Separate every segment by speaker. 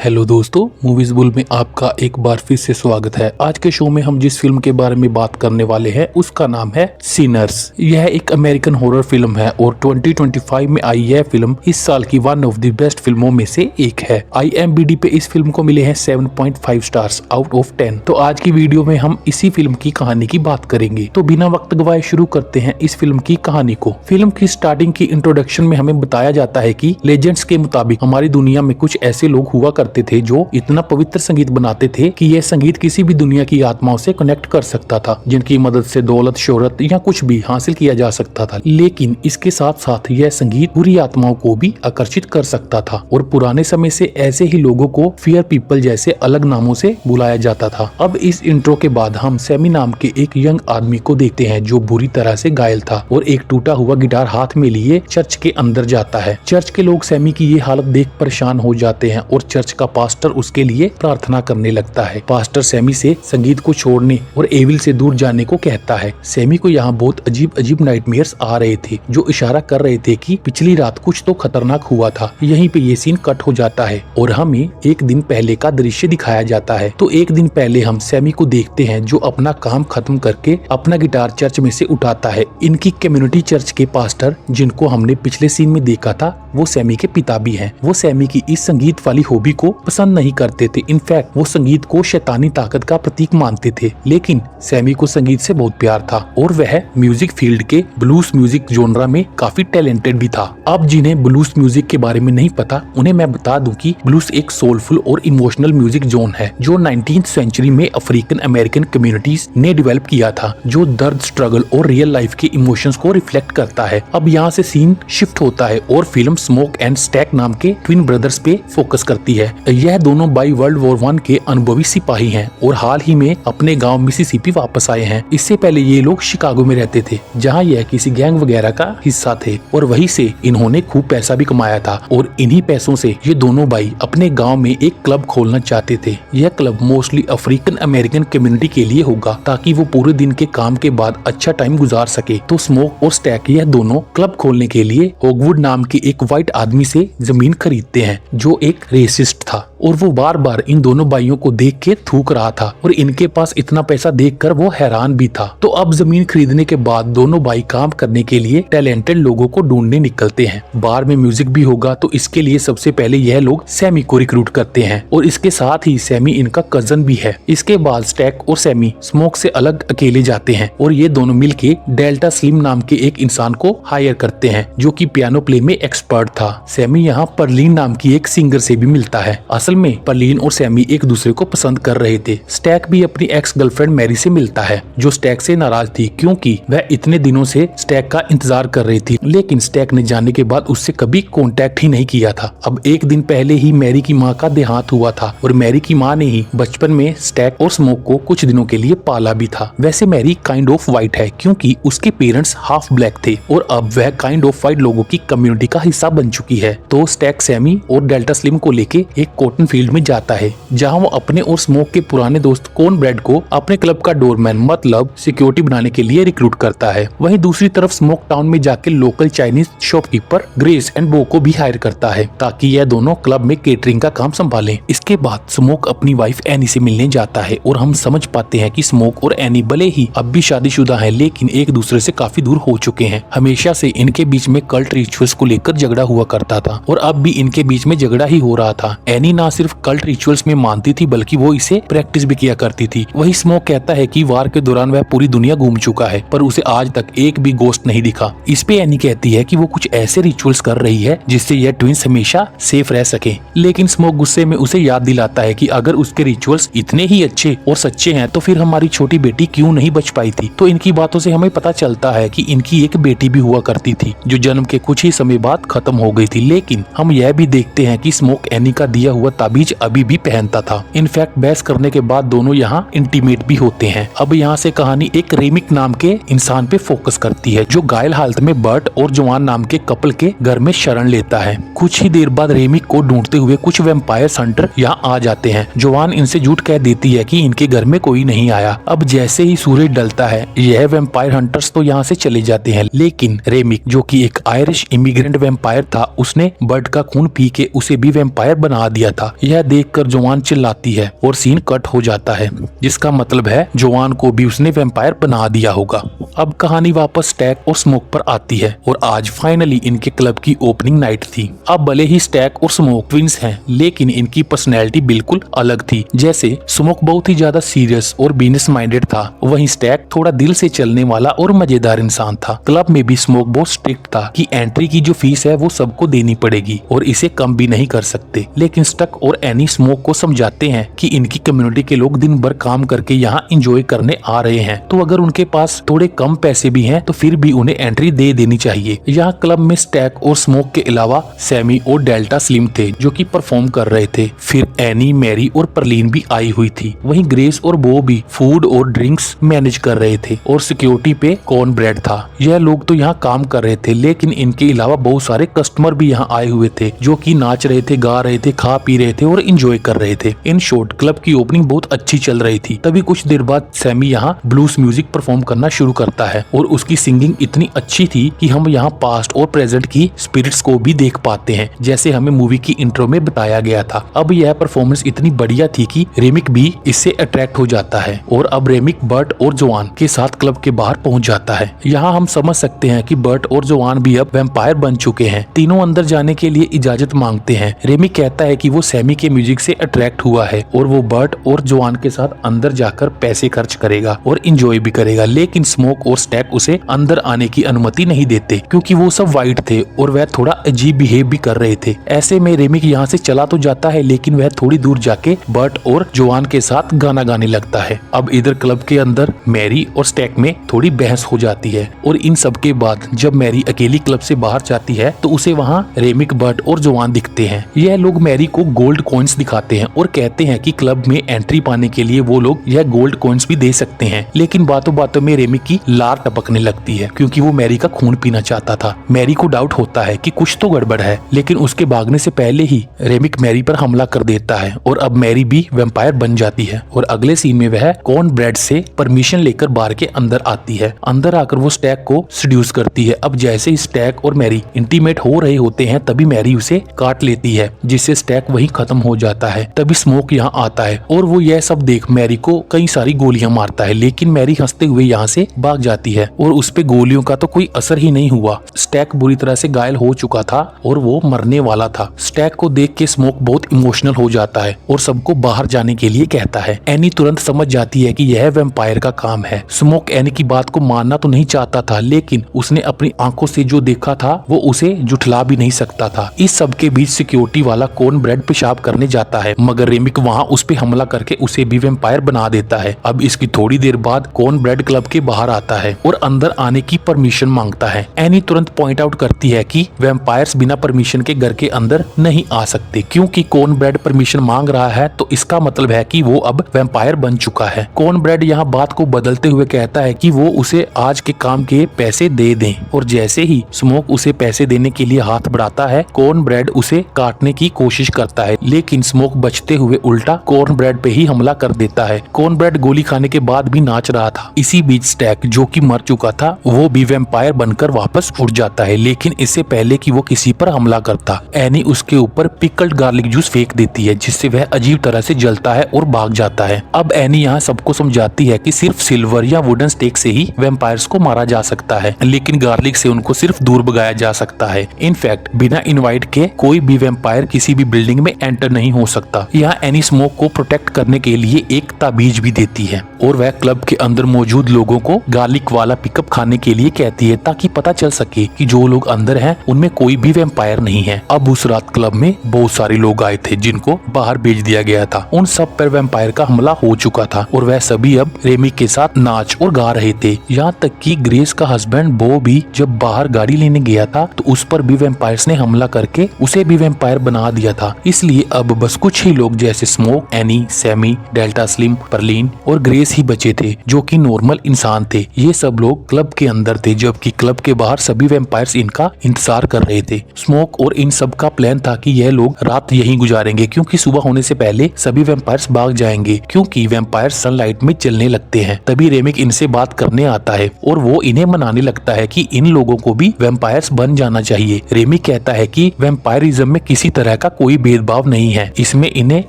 Speaker 1: Hello दोस्तों, movies bull में आपका एक बार फिर से स्वागत है। आज के शो में हम जिस फिल्म के बारे में बात करने वाले हैं उसका नाम है सिनर्स। यह एक अमेरिकन हॉरर फिल्म है और 2025 में आई यह फिल्म इस साल की वन ऑफ द बेस्ट फिल्मों में से एक है। IMDb पे इस फिल्म को मिले हैं 7.5 स्टार्स आउट ऑफ 10। तो आज की वीडियो में हम इसी फिल्म की कहानी की बात करेंगे। तो बिना वक्त गवाए शुरू करते हैं इस फिल्म की कहानी को। फिल्म की स्टार्टिंग की इंट्रोडक्शन में हमें बताया जाता है कि लेजेंड्स के मुताबिक हमारी दुनिया में कुछ ऐसे लोग हुआ करते थे जो इतना पवित्र संगीत बनाते थे कि यह संगीत किसी भी दुनिया की आत्माओं से कनेक्ट कर सकता था, जिनकी मदद से दौलत, शोहरत या कुछ भी हासिल किया जा सकता था। लेकिन इसके साथ साथ यह संगीत बुरी आत्माओं को भी आकर्षित कर सकता था और पुराने समय से ऐसे ही लोगों को फियर पीपल जैसे अलग नामों से बुलाया जाता था। अब इस इंट्रो के बाद हम सैमी नाम के एक यंग आदमी को देखते हैं जो बुरी तरह से घायल था और एक टूटा हुआ गिटार हाथ में लिए चर्च के अंदर जाता है। चर्च के लोग सैमी की ये हालत देख परेशान हो जाते हैं और चर्च का पास्टर उसके लिए प्रार्थना करने लगता है। पास्टर सैमी से संगीत को छोड़ने और एविल से दूर जाने को कहता है। सैमी को यहाँ बहुत अजीब अजीब नाइटमेयर्स आ रहे थे जो इशारा कर रहे थे कि पिछली रात कुछ तो खतरनाक हुआ था। यहीं पे ये सीन कट हो जाता है और हमें एक दिन पहले का दृश्य दिखाया जाता है। तो एक दिन पहले हम सैमी को देखते हैं जो अपना काम खत्म करके अपना गिटार चर्च में से उठाता है। इनकी कम्युनिटी चर्च के पास्टर, जिनको हमने पिछले सीन में देखा था, वो सैमी के पिता भी हैं। वो सैमी की इस संगीत वाली हॉबी को पसंद नहीं करते थे। इनफैक्ट वो संगीत को शैतानी ताकत का प्रतीक मानते थे। लेकिन सैमी को संगीत से बहुत प्यार था और वह म्यूजिक फील्ड के ब्लूज म्यूजिक जोनरा में काफी टैलेंटेड भी था। अब जिन्हें ब्लूज म्यूजिक के बारे में नहीं पता, उन्हें मैं बता दूं कि ब्लूज एक सोलफुल और इमोशनल म्यूजिक जोन है जो 19th सेंचुरी में अफ्रीकन अमेरिकन कम्युनिटीज ने डेवलप किया था, जो दर्द, स्ट्रगल और रियल लाइफ के इमोशंस को रिफ्लेक्ट करता है। अब यहाँ से सीन शिफ्ट होता है और फिल्म स्मोक एंड स्टैक नाम के ट्विन ब्रदर्स पे फोकस करती है। यह दोनों बाई वर्ल्ड वॉर 1 के अनुभवी सिपाही हैं और हाल ही में अपने गांव मिसिसिपी वापस आए हैं। इससे पहले ये लोग शिकागो में रहते थे, जहां यह किसी गैंग वगैरह का हिस्सा थे और वहीं से इन्होंने खूब पैसा भी कमाया था और इन्हीं पैसों से ये दोनों भाई अपने गांव में एक क्लब खोलना चाहते थे। यह club mostly African American community के लिए होगा ताकि वो पूरे दिन के काम के बाद अच्छा टाइम गुजार सके। तो स्मोक और स्टैक यह दोनों क्लब खोलने के लिए होगवुड नाम के एक व्हाइट आदमी से जमीन खरीदते हैं जो एक रेसिस्ट था और वो बार बार इन दोनों भाइयों को देख के थूक रहा था और इनके पास इतना पैसा देखकर वो हैरान भी था। तो अब जमीन खरीदने के बाद दोनों भाई काम करने के लिए टैलेंटेड लोगों को ढूंढने निकलते हैं। बार में म्यूजिक भी होगा तो इसके लिए सबसे पहले यह लोग सैमी को रिक्रूट करते हैं और इसके साथ ही सैमी इनका कजन भी है। इसके बाद स्टैक और सैमी स्मोक से अलग अकेले जाते हैं और ये दोनों मिलके डेल्टा स्लिम नाम के एक इंसान को हायर करते हैं जो कि पियानो प्ले में एक्सपर्ट था। सैमी यहाँ पर्लिन नाम की एक सिंगर से भी मिलता है। असल में पर्लिन और सैमी एक दूसरे को पसंद कर रहे थे। स्टैक भी अपनी एक्स गर्लफ्रेंड मैरी से मिलता है जो स्टैक से नाराज थी क्योंकि वह इतने दिनों से स्टैक का इंतजार कर रही थी, लेकिन स्टैक ने जाने के बाद उससे कभी कांटेक्ट ही नहीं किया था। अब एक दिन पहले ही मैरी की माँ का देहांत हुआ था और मैरी की माँ ने ही बचपन में स्टैक और स्मोक को कुछ दिनों के लिए पाला भी था। वैसे मैरी काइंड ऑफ वाइट है क्योंकि उसके पेरेंट्स हाफ ब्लैक थे और अब वह काइंड ऑफ वाइट लोगों की कम्युनिटी का हिस्सा बन चुकी है। तो स्टैक सैमी और डेल्टा स्लिम को लेके एक कॉटन फील्ड में जाता है जहां वो अपने और स्मोक के पुराने दोस्त कॉर्न ब्रेड को अपने क्लब का डोरमैन मतलब सिक्योरिटी बनाने के लिए रिक्रूट करता है। वहीं दूसरी तरफ स्मोक टाउन में जाके local Chinese shopkeeper grace and बो को भी हायर करता है ताकि यह दोनों क्लब में केटरिंग का काम संभालें। इसके बाद स्मोक अपनी वाइफ एनी से मिलने जाता है और हम समझ पाते हैं कि स्मोक और एनी भले ही अब भी शादीशुदा है लेकिन एक दूसरे से काफी दूर हो चुके हैं। हमेशा से इनके बीच में कल्ट रिचुअल्स को लेकर झगड़ा हुआ करता था और अब भी इनके बीच में झगड़ा ही हो रहा था। एनी ना सिर्फ कल्ट रिचुअल्स में मानती थी बल्कि वो इसे प्रैक्टिस भी किया करती थी। वही स्मोक कहता है कि वार के दौरान वह पूरी दुनिया घूम चुका है पर उसे आज तक एक भी गोस्ट नहीं दिखा। इस पे एनी कहती है कि वो कुछ ऐसे रिचुअल्स कर रही है जिससे यह ट्विंस हमेशा सेफ रह सके, लेकिन स्मोक गुस्से में उसे याद दिलाता है कि अगर उसके रिचुअल्स इतने ही अच्छे और सच्चे हैं तो फिर हमारी छोटी बेटी क्यों नहीं बच पाई थी। तो इनकी बातों से हमें पता चलता है कि इनकी एक बेटी भी हुआ करती थी जो जन्म के कुछ ही समय बाद खत्म हो गई थी। लेकिन हम यह भी देखते हैं कि स्मोक एनी का दिया हुआ ताबीज अभी भी पहनता था। इनफैक्ट बहस करने के बाद दोनों यहाँ इंटीमेट भी होते हैं। अब यहाँ से कहानी एक रेमिक नाम के इंसान पे फोकस करती है जो घायल हालत में बर्ट और जवान नाम के कपल के घर में शरण लेता है। कुछ ही देर बाद रेमिक को ढूंढते हुए कुछ वैम्पायर हंटर यहाँ आ जाते हैं। जवान इनसे झूठ कह देती है कि इनके घर में कोई नहीं आया। अब जैसे ही सूरज ढलता है यह वैम्पायर हंटर्स तो यहाँ से चले जाते हैं, लेकिन रेमिक जो कि एक आयरिश इमिग्रेंट वैम्पायर था उसने बर्ट का खून पी के उसे भी वैम्पायर बना दिया था था। यह देखकर जोआन चिल्लाती है और सीन कट हो जाता है, जिसका मतलब है जोआन को भी उसने वैम्पायर बना दिया होगा। अब कहानी वापस स्टैक और स्मोक पर आती है और आज फाइनली इनके क्लब की ओपनिंग नाइट थी। अब भले ही स्टैक और स्मोक ट्विंस हैं, लेकिन इनकी पर्सनैलिटी बिल्कुल अलग थी। जैसे स्मोक बहुत ही ज्यादा सीरियस और बिजनेस माइंडेड था, वहीं स्टैक थोड़ा दिल से चलने वाला और मजेदार इंसान था। क्लब में भी स्मोक बहुत स्ट्रिक्ट था कि एंट्री की जो फीस है वो सबको देनी पड़ेगी और इसे कम भी नहीं कर सकते। लेकिन स्टक और एनी स्मोक को समझाते हैं कि इनकी कम्युनिटी के लोग दिन भर काम करके यहाँ एंजॉय करने आ रहे हैं, तो अगर उनके पास थोड़े कम पैसे भी हैं तो फिर भी उन्हें एंट्री दे देनी चाहिए। यहाँ क्लब में स्टैक और स्मोक के अलावा सैमी और डेल्टा स्लिम थे जो कि परफॉर्म कर रहे थे। फिर एनी, मैरी और परलीन भी आई हुई थी। वहीं ग्रेस और बो भी फूड और ड्रिंक्स मैनेज कर रहे थे और सिक्योरिटी पे कॉर्न ब्रेड था। यह लोग तो यहाँ काम कर रहे थे, लेकिन इनके अलावा बहुत सारे कस्टमर भी यहाँ आए हुए थे जो कि नाच रहे थे, गा रहे थे, खा पी रहे थे और एंजॉय कर रहे थे। इन शॉर्ट क्लब की ओपनिंग बहुत अच्छी चल रही थी। तभी कुछ देर बाद सैमी यहाँ ब्लूज म्यूजिक परफॉर्म करना शुरू करता है और उसकी सिंगिंग इतनी अच्छी थी कि हम यहाँ पास्ट और प्रेजेंट की स्पिरिट्स को भी देख पाते हैं, जैसे हमें मूवी की इंट्रो में बताया गया था। अब यह परफॉर्मेंस इतनी बढ़िया थी कि रेमिक भी इससे अट्रैक्ट हो जाता है और अब रेमिक बर्ट और जोआन के साथ क्लब के बाहर पहुंच जाता है। यहाँ हम समझ सकते हैं कि बर्ट और जोआन भी अब वैम्पायर बन चुके हैं। तीनों अंदर जाने के लिए इजाजत मांगते हैं। रेमिक कहता है कि वो सैमी के म्यूजिक से अट्रैक्ट हुआ है और वो बर्ट और जोआन के साथ अंदर जाकर पैसे खर्च करेगा और इंजॉय भी करेगा, लेकिन स्मोक और स्टैक उसे अंदर आने की अनुमति नहीं देते क्योंकि वो सब वाइट थे और वह थोड़ा अजीब बिहेव भी कर रहे थे। ऐसे में रेमिक यहाँ से चला तो जाता है, लेकिन वह थोड़ी दूर जाके बर्ट और जोआन के साथ गाना गाने लगता है। अब इधर क्लब के अंदर मैरी और स्टैक में थोड़ी बहस हो जाती है और इन सब के बाद जब मैरी अकेली क्लब से बाहर जाती है तो उसे वहाँ रेमिक, बर्ट और जोआन दिखते हैं। यह लोग मैरी को गोल्ड कॉइन्स दिखाते हैं और कहते हैं कि क्लब में एंट्री पाने के लिए वो लोग यह गोल्ड कॉइन्स भी दे सकते हैं। लेकिन बातों बातों में रेमिक की लार टपकने लगती है क्योंकि वो मैरी का खून पीना चाहता था। मैरी को डाउट होता है कि कुछ तो गड़बड़ है, लेकिन उसके भागने से पहले ही रेमिक मैरी पर हमला कर देता है और अब मैरी भी वैम्पायर बन जाती है। और अगले सीन में वह कॉर्न ब्रेड से परमिशन लेकर बार के अंदर आती है। अंदर आकर वो स्टैक को सेड्यूस करती है। अब जैसे ही स्टैक और मैरी इंटीमेट हो रहे होते हैं तभी मैरी उसे काट लेती है, जिससे स्टैक वहीं खत्म हो जाता है। तभी स्मोक यहाँ आता है और वो यह सब देख मैरी को कई सारी गोलियां मारता है, लेकिन मैरी हंसते हुए यहाँ से भाग जाती है और उस पे गोलियों का तो कोई असर ही नहीं हुआ। स्टैक बुरी तरह से घायल हो चुका था और वो मरने वाला था। स्टैक को देख के स्मोक बहुत इमोशनल हो जाता है और सबको बाहर जाने के लिए कहता है। एनी तुरंत समझ जाती है कि यह वैम्पायर का काम है। स्मोक एनी की बात को मानना तो नहीं चाहता था, लेकिन उसने अपनी आंखों से जो देखा था वो उसे जुठला भी नहीं सकता था। इस सब के बीच सिक्योरिटी वाला कॉर्न ब्रेड पेशाब करने जाता है, मगर रेमिक वहाँ उस पे हमला करके उसे भी वैम्पायर बना देता है। अब इसकी थोड़ी देर बाद कॉर्न ब्रेड क्लब के बाहर आता है और अंदर आने की परमिशन मांगता है। एनी तुरंत पॉइंट आउट करती है कि वैम्पायर्स बिना परमिशन के घर के अंदर नहीं आ सकते, क्योंकि कॉर्न ब्रेड परमिशन मांग रहा है तो इसका मतलब है कि वो अब वैम्पायर बन चुका है। कॉर्न ब्रेड यहाँ बात को बदलते हुए कहता है कि वो उसे आज के काम के पैसे दे दें, और जैसे ही स्मोक उसे पैसे देने के लिए हाथ बढ़ाता है, कॉर्न ब्रेड उसे काटने की कोशिश करता है, लेकिन स्मोक बचते हुए उल्टा कॉर्न ब्रेड पे ही हमला कर देता है। कॉर्न ब्रेड गोली खाने के बाद भी नाच रहा था। इसी बीच स्टैक, जो कि मर चुका था, वो भी वैम्पायर बनकर वापस उठ जाता है, लेकिन इससे पहले कि वो किसी पर हमला करता, एनी उसके ऊपर पिकल्ड गार्लिक जूस फेंक देती है, जिससे वह अजीब तरह से जलता है और भाग जाता है। अब एनी यहाँ सबको समझाती है कि सिर्फ सिल्वर या वुडन स्टेक से ही वैम्पायर्स को मारा जा सकता है, लेकिन गार्लिक से उनको सिर्फ दूर भगाया जा सकता है। इनफैक्ट बिना इनवाइट के कोई भी वैम्पायर किसी भी बिल्डिंग में एंटर नहीं हो सकता। यहाँ एनी स्मोक को प्रोटेक्ट करने के लिए एक ताबीज भी देती है और वह क्लब के अंदर मौजूद लोगों को गार्लिक वाला पिकअप खाने के लिए कहती है, ताकि पता चल सके कि जो लोग अंदर हैं उनमें कोई भी वैम्पायर नहीं है। अब उस रात क्लब में बहुत सारे लोग आए थे जिनको बाहर भेज दिया गया था। उन सब पर वैम्पायर का हमला हो चुका था और वह सभी अब रेमी के साथ नाच और गा रहे थे। यहाँ तक कि ग्रेस का हस्बैंड बो भी जब बाहर गाड़ी लेने गया था तो उस पर भी वैम्पायर्स ने हमला करके उसे भी वैम्पायर बना दिया था। इसलिए अब बस कुछ ही लोग जैसे Smoke, Annie, Sammy, Delta Slim, Pearline और ग्रेस ही बचे थे जो कि नॉर्मल इंसान थे। ये सब लोग क्लब के अंदर थे, जबकि क्लब के बाहर सभी वैम्पायर्स इनका इंतजार कर रहे थे। स्मोक और इन सब का प्लान था कि यह लोग रात यहीं गुजारेंगे, क्योंकि सुबह होने से पहले सभी वैम्पायर्स भाग जाएंगे, क्योंकि वैम्पायर सनलाइट में चलने लगते हैं। तभी रेमिक इनसे बात करने आता है और वो इन्हें मनाने लगता है कि इन लोगों को भी वैम्पायर्स बन जाना चाहिए। रेमिक कहता है कि वैम्पायरिज्म में किसी तरह का कोई भेदभाव बदलाव नहीं है। इसमें इन्हें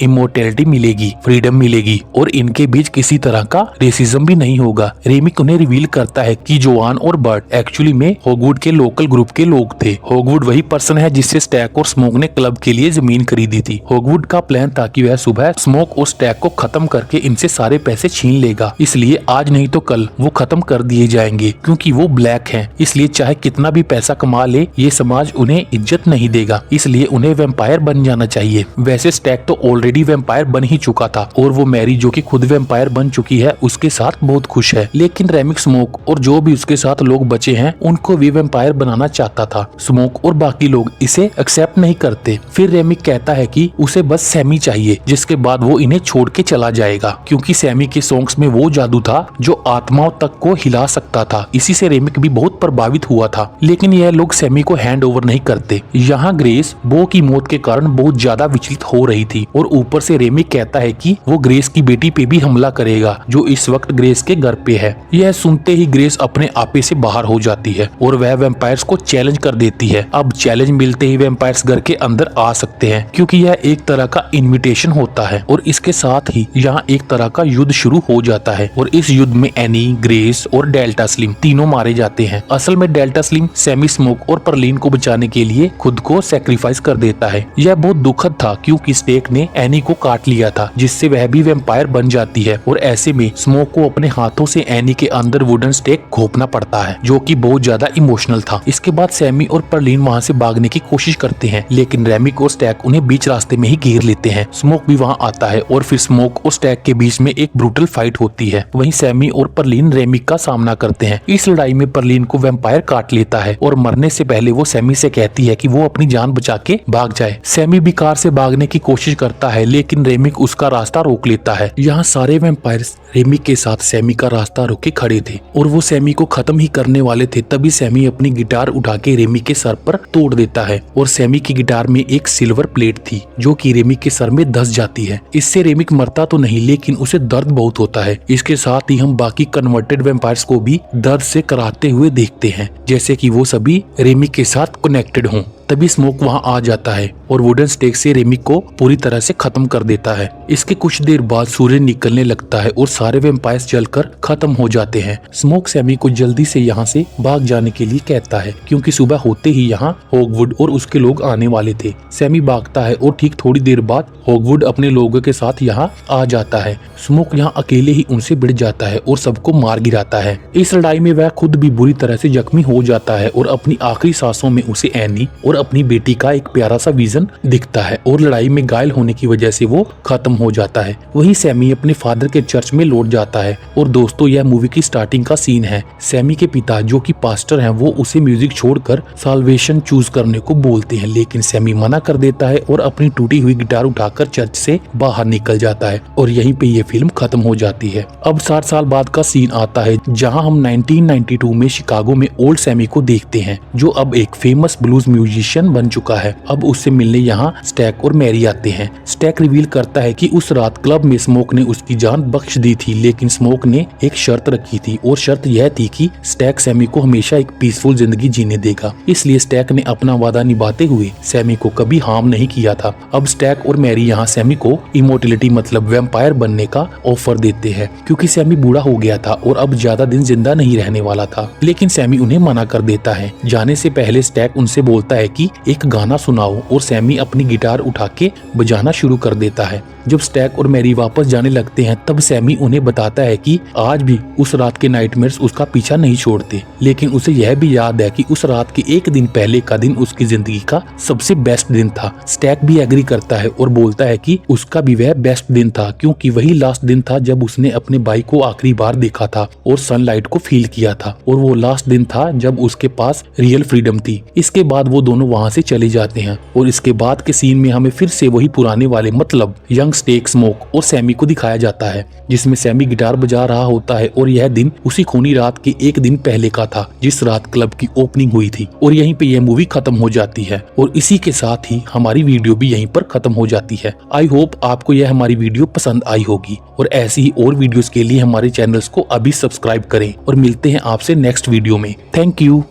Speaker 1: इमोर्टैलिटी मिलेगी, फ्रीडम मिलेगी और इनके बीच किसी तरह का रेसिज्म भी नहीं होगा। रेमिक उन्हें रिवील करता है कि जोआन और बर्ट एक्चुअली में हॉगवुड के लोकल ग्रुप के लोग थे। हॉगवुड वही पर्सन है जिससे स्टैक और स्मोक ने क्लब के लिए जमीन खरीदी थी। हॉगवुड का प्लान था कि वह सुबह स्मोक और स्टैक को खत्म करके इनसे सारे पैसे छीन लेगा, इसलिए आज नहीं तो कल वो खत्म कर दिए जाएंगे क्योंकि वो ब्लैक हैं। इसलिए चाहे कितना भी पैसा कमा ले ये समाज उन्हें इज्जत नहीं देगा, इसलिए उन्हें वैम्पायर बन जाना चाहिए। वैसे स्टैक तो ऑलरेडी वैम्पायर बन ही चुका था और वो मैरी जो कि खुद वैम्पायर बन चुकी है उसके साथ बहुत खुश है। लेकिन रेमिक स्मोक और जो भी उसके साथ लोग बचे हैं उनको भी वैम्पायर बनाना चाहता था। स्मोक और बाकी लोग इसे एक्सेप्ट नहीं करते। फिर रेमिक कहता है कि उसे बस सैमी चाहिए, जिसके बाद वो इन्हें छोड़ के चला जाएगा क्योंकि सैमी के सॉन्ग्स में वो जादू था जो आत्माओं तक को हिला सकता था। इसी से रेमिक भी बहुत प्रभावित हुआ था। लेकिन यह लोग सैमी को हैंड ओवर नहीं करते। यहाँ ग्रेस बो की मौत के कारण बहुत ज्यादा विचलित हो रही थी और ऊपर से रेमिक कहता है कि वो ग्रेस की बेटी पे भी हमला करेगा जो इस वक्त ग्रेस के घर पे है। यह सुनते ही ग्रेस अपने आपे से बाहर हो जाती है और वह वैम्पायर्स को चैलेंज कर देती है। अब चैलेंज मिलते ही वैम्पायर्स घर के अंदर आ सकते हैं क्योंकि यह एक तरह का इनविटेशन होता है और इसके साथ ही यहाँ एक तरह का युद्ध शुरू हो जाता है और इस युद्ध में एनी, ग्रेस और डेल्टा स्लिम तीनों मारे जाते हैं। असल में डेल्टा स्लिम सैमी, स्मोक और परलीन को बचाने के लिए खुद को सैक्रिफाइस कर देता है। यह बहुत दुखद था क्योंकि स्टेक ने एनी को काट लिया था जिससे वह भी वैम्पायर बन जाती है और ऐसे में स्मोक को अपने हाथों से एनी के अंदर वुडन स्टेक घोंपना पड़ता है जो कि बहुत ज्यादा इमोशनल था। इसके बाद सैमी और परलीन वहाँ से भागने की कोशिश करते हैं लेकिन रेमिक और स्टैक उन्हें बीच रास्ते में ही घेर लेते हैं। स्मोक भी वहाँ आता है और फिर स्मोक और स्टैक के बीच में एक ब्रूटल फाइट होती है। वहीं सैमी और परलीन रेमिक का सामना करते हैं। इस लड़ाई में परलीन को वैम्पायर काट लेता है और मरने से पहले वो सैमी से कहती है कि वो अपनी जान बचा के भाग जाए। सैमी भी कार से भागने की कोशिश करता है लेकिन रेमिक उसका रास्ता रोक लेता है। यहाँ सारे वैम्पायर्स रेमिक के साथ सैमी का रास्ता रोके खड़े थे और वो सैमी को खत्म ही करने वाले थे। तभी सैमी अपनी गिटार उठा के रेमिक के सर पर तोड़ देता है और सैमी की गिटार में एक सिल्वर प्लेट थी जो कि रेमिक के सर में धंस जाती है। इससे रेमिक मरता तो नहीं लेकिन उसे दर्द बहुत होता है। इसके साथ ही हम बाकी कन्वर्टेड वैम्पायर्स को भी दर्द से कराहते हुए देखते हैं जैसे कि वो सभी रेमिक के साथ कनेक्टेड हों। तभी स्मोक वहां आ जाता है और वुडन स्टेक से रेमिक को पूरी तरह से खत्म कर देता है। इसके कुछ देर बाद सूर्य निकलने लगता है और सारे वैम्पायर्स जलकर खत्म हो जाते हैं। स्मोक सैमी को जल्दी से यहाँ से भाग जाने के लिए कहता है क्योंकि सुबह होते ही यहाँ हॉगवुड और उसके लोग आने वाले थे। सैमी भागता है और ठीक थोड़ी देर बाद हॉगवुड अपने लोगों के साथ यहाँ आ जाता है। स्मोक यहाँ अकेले ही उनसे भिड़ जाता है और सबको मार गिराता है। इस लड़ाई में वह खुद भी बुरी तरह से जख्मी हो जाता है और अपनी आखिरी सांसों में उसे एनी और अपनी बेटी का एक प्यारा सा विजन दिखता है और लड़ाई में घायल होने की वजह से वो खत्म हो जाता है। वहीं सैमी अपने फादर के चर्च में लौट जाता है। और दोस्तों यह मूवी की स्टार्टिंग का सीन है। सैमी के पिता जो कि पास्टर हैं वो उसे म्यूजिक छोड़कर साल्वेशन चूज करने को बोलते हैं लेकिन सैमी मना कर देता है और अपनी टूटी हुई गिटार उठाकर चर्च से बाहर निकल जाता है और यहीं पे ये फिल्म खत्म हो जाती है। अब 60 साल बाद का सीन आता है जहाँ हम 1992 में शिकागो में ओल्ड सैमी को देखते हैं जो अब एक फेमस ब्लूज म्यूजिशियन बन चुका है। अब उससे मिलने यहाँ स्टैक और मैरी आते हैं। स्टैक रिवील करता है कि उस रात क्लब में स्मोक ने उसकी जान बख्श दी थी लेकिन स्मोक ने एक शर्त रखी थी और शर्त यह थी कि स्टैक सैमी को हमेशा एक पीसफुल जिंदगी जीने देगा। इसलिए स्टैक ने अपना वादा निभाते हुए सैमी को कभी हार्म नहीं किया था। अब स्टैक और मैरी यहाँ सैमी को इमोर्टलिटी मतलब वैम्पायर बनने का ऑफर देते हैं क्योंकि सैमी बूढ़ा हो गया था और अब ज्यादा दिन जिंदा नहीं रहने वाला था। लेकिन सैमी उन्हें मना कर देता है। जाने से पहले स्टैक उनसे बोलता है कि एक गाना सुनाओ और सैमी अपनी गिटार उठा के बजाना शुरू कर देता है। जब स्टैक और मैरी वापस जाने लगते हैं तब सैमी उन्हें बताता है कि आज भी उस रात के नाइटमेयर्स उसका पीछा नहीं छोड़ते लेकिन उसे यह भी याद है कि उस रात के एक दिन पहले का दिन उसकी जिंदगी का सबसे बेस्ट दिन था। स्टैक भी एग्री करता है और बोलता है कि उसका भी वह बेस्ट दिन था क्योंकि वही लास्ट दिन था जब उसने अपने भाई को आखिरी बार देखा था और सनलाइट को फील किया था और वो लास्ट दिन था जब उसके पास रियल फ्रीडम थी। इसके बाद वो दोनों वहाँ से चले जाते हैं और इसके बाद के सीन में हमें फिर से वही पुराने वाले मतलब यंग स्टेक, स्मोक और सैमी को दिखाया जाता है जिसमें सैमी गिटार बजा रहा होता है और यह दिन उसी खूनी रात के एक दिन पहले का था जिस रात क्लब की ओपनिंग हुई थी। और यहीं पे यह मूवी खत्म हो जाती है और इसी के साथ ही हमारी वीडियो भी यहीं पर खत्म हो जाती है। आई होप आपको यह हमारी वीडियो पसंद आई होगी और ऐसी ही और वीडियोस के लिए हमारे चैनल्स को अभी सब्सक्राइब करें और मिलते हैं आपसे नेक्स्ट वीडियो में। Thank you.